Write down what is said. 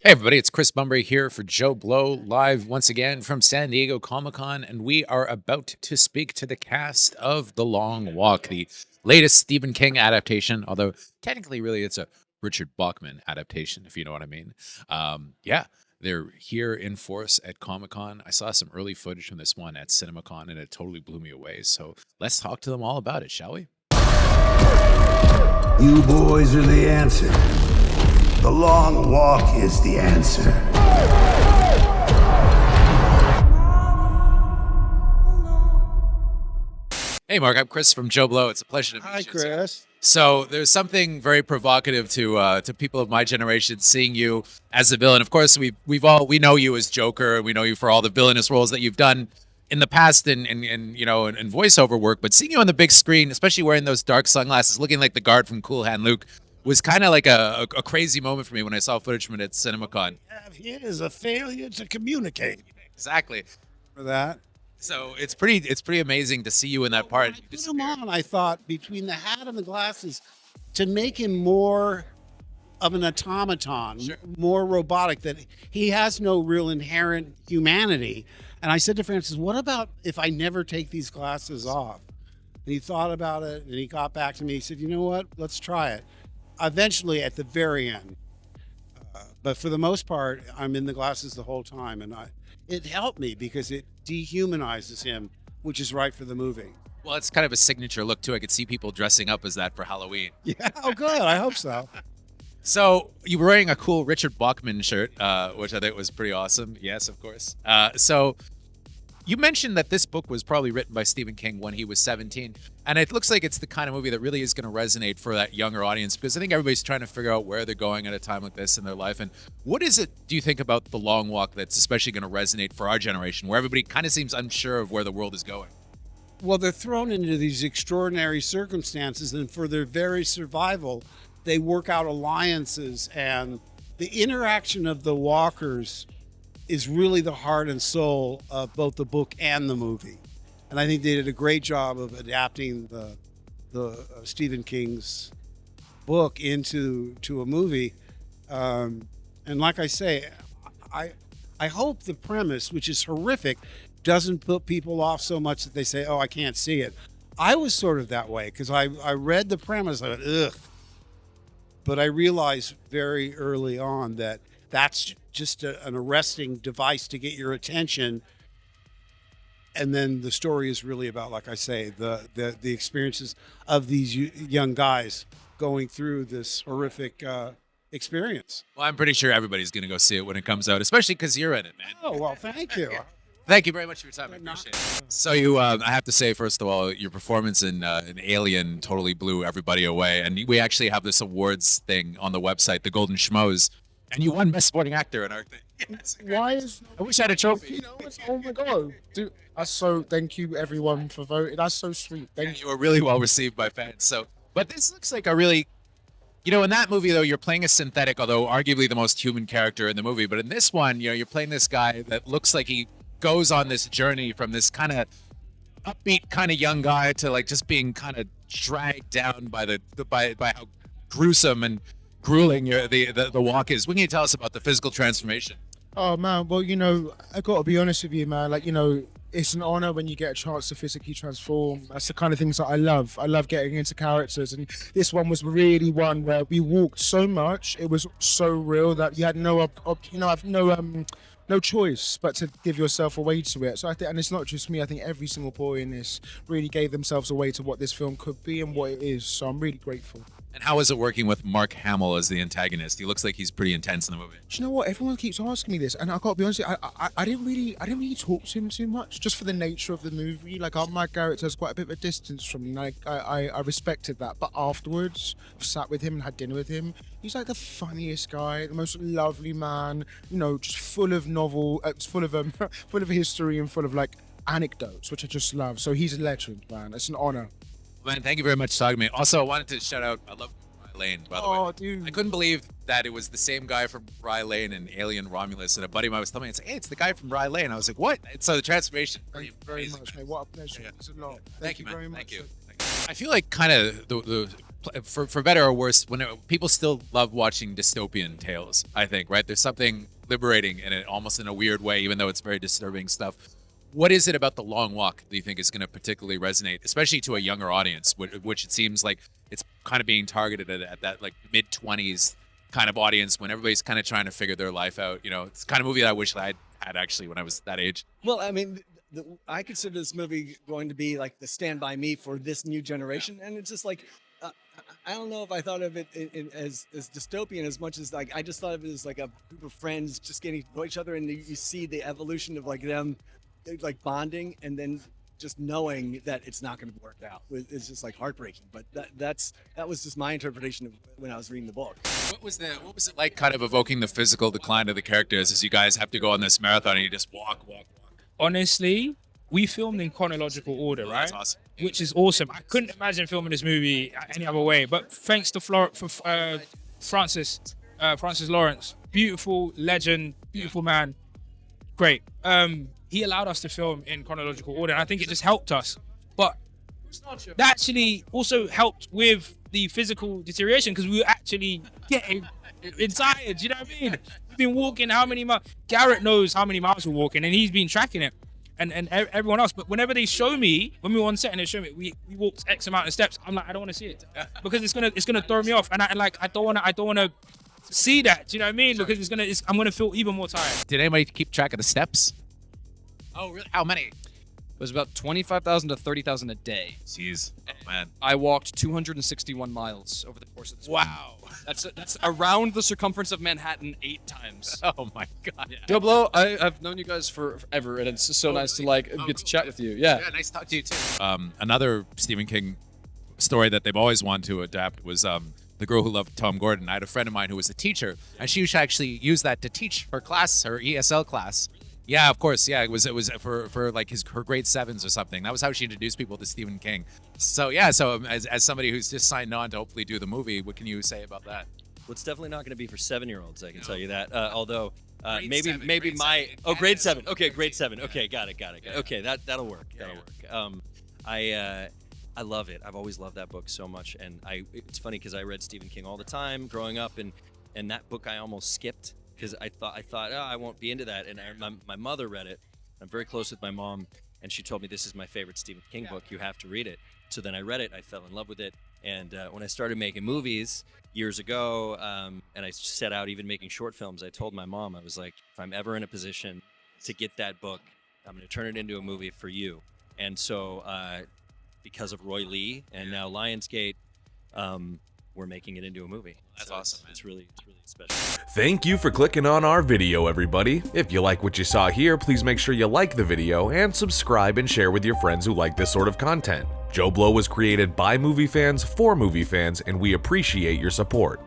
Hey everybody, it's Chris Bumbray here for JoBlo, live once again from San Diego Comic-Con, and we are about to speak to the cast of The Long Walk, the latest Stephen King adaptation, although technically really it's a Richard Bachman adaptation, if you know what I mean. Yeah, they're here in force at Comic-Con. I saw some early footage from this one at CinemaCon, and it totally blew me away, so let's talk to them all about it, shall we? You boys are the answer. The long walk is the answer. Hey Mark, I'm Chris from JoBlo. It's a pleasure to meet Hi, you. Chris. So there's something very provocative to people of my generation seeing you as a villain. Of course, we know you as Joker. We know you for all the villainous roles that you've done in the past and voiceover work. But seeing you on the big screen, especially wearing those dark sunglasses, looking like the guard from Cool Hand Luke, was kind of like a crazy moment for me when I saw footage from it at CinemaCon. Here is a failure to communicate. Exactly. For that. So it's pretty amazing to see you in that part. I put him on, I thought, between the hat and the glasses, to make him more of an automaton, Sure. more robotic, that he has no real inherent humanity. And I said to Francis, what about if I never take these glasses off? And he thought about it, and he got back to me. He said, you know what? Let's try it. Eventually, at the very end. But for the most part, I'm in the glasses the whole time. And it helped me because it dehumanizes him, which is right for the movie. Well, it's kind of a signature look too. I could see people dressing up as that for Halloween. Yeah. Oh, good. I hope so. So you were wearing a cool Richard Bachman shirt, which I think was pretty awesome. Yes, of course. So you mentioned that this book was probably written by Stephen King when he was 17. And it looks like it's the kind of movie that really is going to resonate for that younger audience, because I think everybody's trying to figure out where they're going at a time like this in their life. And what is it, do you think, about The Long Walk that's especially going to resonate for our generation, where everybody kind of seems unsure of where the world is going? Well, they're thrown into these extraordinary circumstances, and for their very survival, they work out alliances. And the interaction of the walkers is really the heart and soul of both the book and the movie. And I think they did a great job of adapting the Stephen King's book into a movie. And like I say, I hope the premise, which is horrific, doesn't put people off so much that they say, oh, I can't see it. I was sort of that way because I read the premise, I went, ugh. But I realized very early on that that's just an arresting device to get your attention. And then the story is really about, like I say, the experiences of these young guys going through this horrific experience. Well, I'm pretty sure everybody's going to go see it when it comes out, especially because you're in it, man. Oh, well, thank you. Thank you very much for your time. I appreciate it. So I have to say, first of all, your performance in Alien totally blew everybody away. And we actually have this awards thing on the website, the Golden Schmoes, and you won Best Supporting Actor in our thing. Yes. Why is I wish I had a trophy. you know? Oh my god, dude! That's so. Thank you everyone for voting. That's so sweet. Thank you. You were really well received by fans. So, but this looks like a really, in that movie though, you're playing a synthetic, although arguably the most human character in the movie. But in this one, you're playing this guy that looks like he goes on this journey from this kind of upbeat kind of young guy to like just being kind of dragged down by by how gruesome and grueling the walk is. When can you tell us about the physical transformation? Oh man, well I gotta be honest with you, man. Like it's an honor when you get a chance to physically transform. That's the kind of things that I love. I love getting into characters, and this one was really one where we walked so much. It was so real that you had no choice but to give yourself away to it. So I think, and it's not just me. I think every single boy in this really gave themselves away to what this film could be and what it is. So I'm really grateful. And how is it working with Mark Hamill as the antagonist? He looks like he's pretty intense in the movie. Do you know what? Everyone keeps asking me this, and I gotta be honest. I didn't really talk to him too much, just for the nature of the movie. Like my character has quite a bit of a distance from me. Like I respected that, but afterwards, I've sat with him and had dinner with him. He's like the funniest guy, the most lovely man. Just full of full of history and full of like anecdotes, which I just love. So he's a legend, man. It's an honor. Man, thank you very much for talking to me. Also, I wanted to shout out, I love Rye Lane, by the way. Oh, dude. I couldn't believe that it was the same guy from Rye Lane and Alien Romulus. And a buddy of mine was telling me, hey, it's the guy from Rye Lane. I was like, what? So the transformation. Thank you very much, mate. What a pleasure. Yeah. It's a lot. Thank you, man. very much. Thank you. I feel like kind of the for better or worse, people still love watching dystopian tales, I think, right? There's something liberating in it, almost in a weird way, even though it's very disturbing stuff. What is it about The Long Walk that you think is going to particularly resonate, especially to a younger audience, which it seems like it's kind of being targeted at that like mid-20s kind of audience when everybody's kind of trying to figure their life out? You know, it's the kind of movie that I wish I had actually when I was that age. Well, I mean, I consider this movie going to be like the Stand By Me for this new generation. And it's just like, I don't know if I thought of it as dystopian as much as like, I just thought of it as like a group of friends just getting to know each other. And you see the evolution of like them like bonding and then just knowing that it's not going to work out. It's just like heartbreaking. But that was just my interpretation of when I was reading the book. What was it like kind of evoking the physical decline of the characters as you guys have to go on this marathon and you just walk? Honestly, we filmed in chronological order, right? That's awesome. Which is awesome. I couldn't imagine filming this movie any other way. But thanks to Francis Lawrence, beautiful legend, beautiful man, great. He allowed us to film in chronological order, and I think it just helped us. But that actually also helped with the physical deterioration because we were actually getting inside. You know what I mean? We've been walking how many miles? Garrett knows how many miles we're walking, and he's been tracking it. And everyone else. But whenever they show me, when we were on set and they show me, we walked X amount of steps, I'm like, I don't want to see it because it's gonna throw me off, and I don't wanna see that. Do you know what I mean? Because I'm gonna feel even more tired. Did anybody keep track of the steps? Oh, really? How many? It was about 25,000 to 30,000 a day. Jeez, oh, man. I walked 261 miles over the course of this. Wow. That's around the circumference of Manhattan 8 times. Oh my God. Yeah. JoBlo, I've known you guys forever, and it's so nice to get to chat with you. Yeah. Yeah, nice to talk to you too. Another Stephen King story that they've always wanted to adapt was The Girl Who Loved Tom Gordon. I had a friend of mine who was a teacher, and she used to actually use that to teach her class, her ESL class. Yeah, of course. Yeah, it was for like her grade 7s or something. That was how she introduced people to Stephen King. So yeah, as somebody who's just signed on to hopefully do the movie, what can you say about that? Well, it's definitely not going to be for 7-year-olds. I can tell you that. Although Grade seven. grade 7. Okay, grade 7. Okay, got it. Okay, that'll work. That'll work. I love it. I've always loved that book so much, and it's funny because I read Stephen King all the time growing up, and that book I almost skipped. Because I thought, I won't be into that. And my mother read it. I'm very close with my mom, and she told me this is my favorite Stephen King book. You have to read it. So then I read it. I fell in love with it. And when I started making movies years ago, and I set out even making short films, I told my mom, I was like, if I'm ever in a position to get that book, I'm going to turn it into a movie for you. And so because of Roy Lee and now Lionsgate, we're making it into a movie. That's awesome, man. It's really special. Thank you for clicking on our video, everybody. If you like what you saw here, please make sure you like the video and subscribe and share with your friends who like this sort of content. JoBlo was created by movie fans for movie fans, and we appreciate your support.